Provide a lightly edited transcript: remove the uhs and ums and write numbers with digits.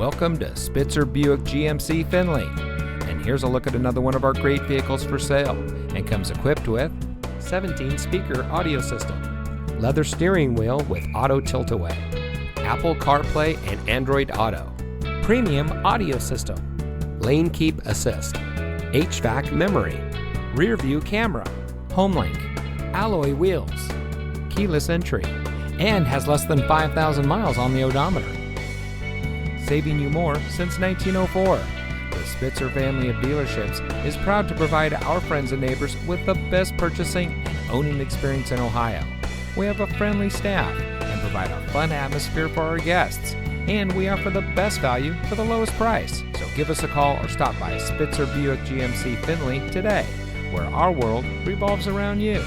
Welcome to Spitzer Buick GMC Findlay. And here's a look at another one of our great vehicles for sale, and comes equipped with 17-speaker audio system, leather steering wheel with auto tilt-away, Apple CarPlay and Android Auto, premium audio system, lane keep assist, HVAC memory, rear view camera, HomeLink, alloy wheels, keyless entry, and has less than 5,000 miles on the odometer. Saving you more since 1904. The Spitzer family of dealerships is proud to provide our friends and neighbors with the best purchasing and owning experience in Ohio. We have a friendly staff and provide a fun atmosphere for our guests. And we offer the best value for the lowest price. So give us a call or stop by Spitzer Buick GMC Findlay today, where our world revolves around you.